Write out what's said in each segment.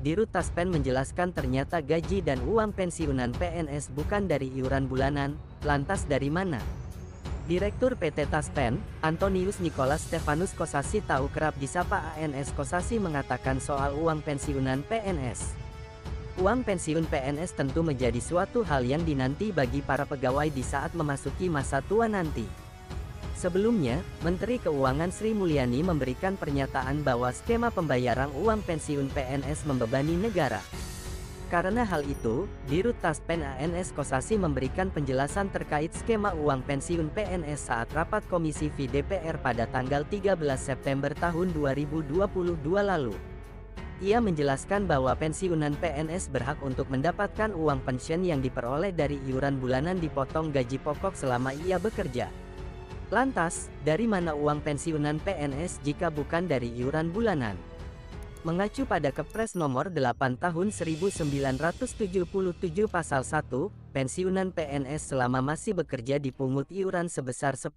Dirut Taspen menjelaskan ternyata gaji dan uang pensiunan PNS bukan dari iuran bulanan, lantas dari mana? Direktur PT Taspen, Antonius Nicholas Stefanus Kosasi tahu kerap disapa ANS Kosasi mengatakan soal uang pensiunan PNS. Uang pensiun PNS tentu menjadi suatu hal yang dinanti bagi para pegawai di saat memasuki masa tua nanti. Sebelumnya, Menteri Keuangan Sri Mulyani memberikan pernyataan bahwa skema pembayaran uang pensiun PNS membebani negara. Karena hal itu, Dirut Taspen ANS Kosasi memberikan penjelasan terkait skema uang pensiun PNS saat rapat Komisi V DPR pada tanggal 13 September tahun 2022 lalu. Ia menjelaskan bahwa pensiunan PNS berhak untuk mendapatkan uang pensiun yang diperoleh dari iuran bulanan dipotong gaji pokok selama ia bekerja. Lantas, dari mana uang pensiunan PNS jika bukan dari iuran bulanan? Mengacu pada Kepres Nomor 8 Tahun 1977 Pasal 1, pensiunan PNS selama masih bekerja dipungut iuran sebesar 10%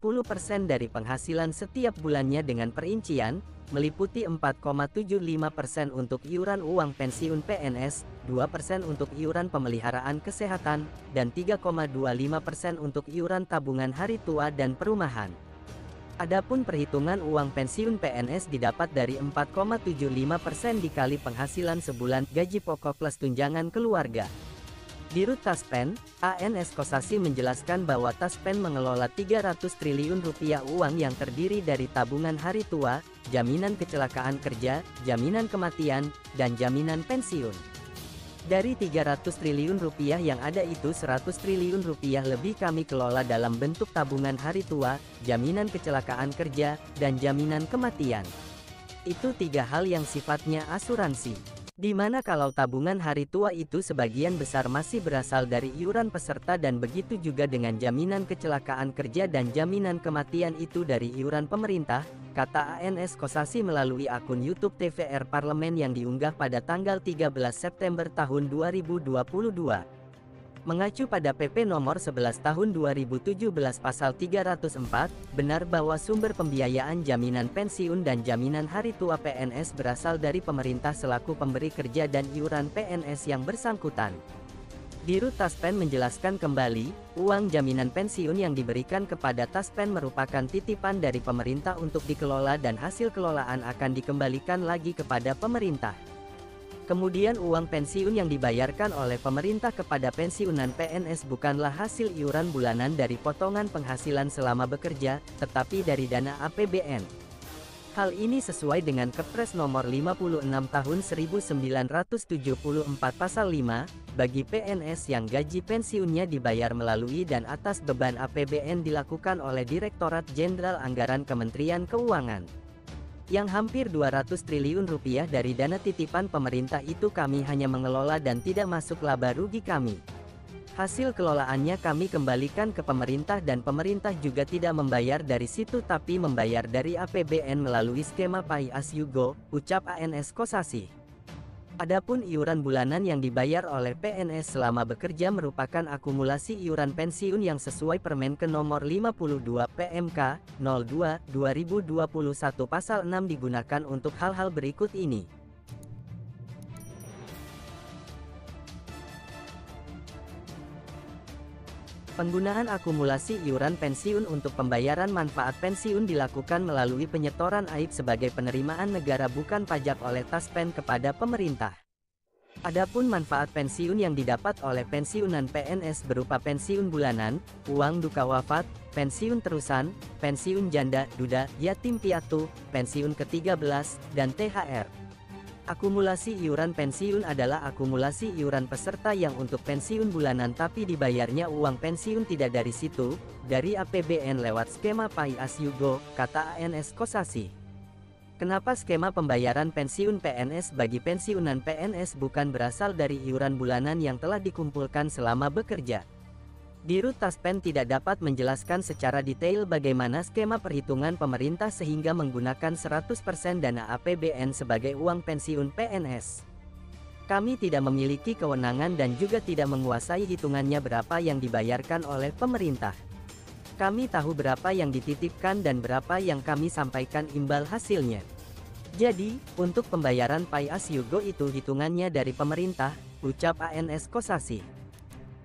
dari penghasilan setiap bulannya dengan perincian, meliputi 4,75% untuk iuran uang pensiun PNS, 2% untuk iuran pemeliharaan kesehatan, dan 3,25% untuk iuran tabungan hari tua dan perumahan. Adapun perhitungan uang pensiun PNS didapat dari 4,75% dikali penghasilan sebulan gaji pokok plus tunjangan keluarga. Dirut Taspen, ANS Kosasi menjelaskan bahwa Taspen mengelola 300 triliun rupiah uang yang terdiri dari tabungan hari tua, jaminan kecelakaan kerja, jaminan kematian, dan jaminan pensiun. Dari 300 triliun rupiah yang ada itu 100 triliun rupiah lebih kami kelola dalam bentuk tabungan hari tua, jaminan kecelakaan kerja, dan jaminan kematian. Itu tiga hal yang sifatnya asuransi. Di mana kalau tabungan hari tua itu sebagian besar masih berasal dari iuran peserta dan begitu juga dengan jaminan kecelakaan kerja dan jaminan kematian itu dari iuran pemerintah, kata ANS Kosasi melalui akun YouTube TVR Parlemen yang diunggah pada tanggal 13 September tahun 2022. Mengacu pada PP Nomor 11 Tahun 2017 Pasal 304, benar bahwa sumber pembiayaan jaminan pensiun dan jaminan hari tua PNS berasal dari pemerintah selaku pemberi kerja dan iuran PNS yang bersangkutan. Dirut Taspen menjelaskan kembali, uang jaminan pensiun yang diberikan kepada Taspen merupakan titipan dari pemerintah untuk dikelola dan hasil kelolaan akan dikembalikan lagi kepada pemerintah. Kemudian uang pensiun yang dibayarkan oleh pemerintah kepada pensiunan PNS bukanlah hasil iuran bulanan dari potongan penghasilan selama bekerja, tetapi dari dana APBN. Hal ini sesuai dengan Kepres Nomor 56 Tahun 1974 Pasal 5, bagi PNS yang gaji pensiunnya dibayar melalui dan atas beban APBN dilakukan oleh Direktorat Jenderal Anggaran Kementerian Keuangan. Yang hampir 200 triliun rupiah dari dana titipan pemerintah itu kami hanya mengelola dan tidak masuk laba rugi kami. Hasil kelolaannya kami kembalikan ke pemerintah dan pemerintah juga tidak membayar dari situ tapi membayar dari APBN melalui skema Pay As You Go, ucap ANS Kosasi. Adapun iuran bulanan yang dibayar oleh PNS selama bekerja merupakan akumulasi iuran pensiun yang sesuai Permenkes Nomor 52 PMK 02/2021 Pasal 6 digunakan untuk hal-hal berikut ini. Penggunaan akumulasi iuran pensiun untuk pembayaran manfaat pensiun dilakukan melalui penyetoran AIP sebagai penerimaan negara bukan pajak oleh Taspen kepada pemerintah. Adapun manfaat pensiun yang didapat oleh pensiunan PNS berupa pensiun bulanan, uang duka wafat, pensiun terusan, pensiun janda, duda, yatim piatu, pensiun ke-13, dan THR. Akumulasi iuran pensiun adalah akumulasi iuran peserta yang untuk pensiun bulanan tapi dibayarnya uang pensiun tidak dari situ, dari APBN lewat skema Pay As You Go, kata ANS Kosasi. Kenapa skema pembayaran pensiun PNS bagi pensiunan PNS bukan berasal dari iuran bulanan yang telah dikumpulkan selama bekerja? Dirut Taspen tidak dapat menjelaskan secara detail bagaimana skema perhitungan pemerintah sehingga menggunakan 100% dana APBN sebagai uang pensiun PNS. Kami tidak memiliki kewenangan dan juga tidak menguasai hitungannya berapa yang dibayarkan oleh pemerintah. Kami tahu berapa yang dititipkan dan berapa yang kami sampaikan imbal hasilnya. Jadi, untuk pembayaran Pay As You Go itu hitungannya dari pemerintah, ucap ANS Kosasih.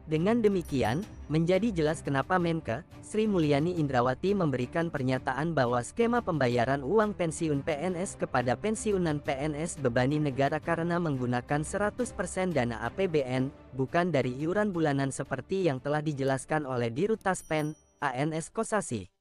Dengan demikian, menjadi jelas kenapa Menkes Sri Mulyani Indrawati memberikan pernyataan bahwa skema pembayaran uang pensiun PNS kepada pensiunan PNS bebani negara karena menggunakan 100% dana APBN, bukan dari iuran bulanan seperti yang telah dijelaskan oleh Dirut Taspen, ANS Kosasih.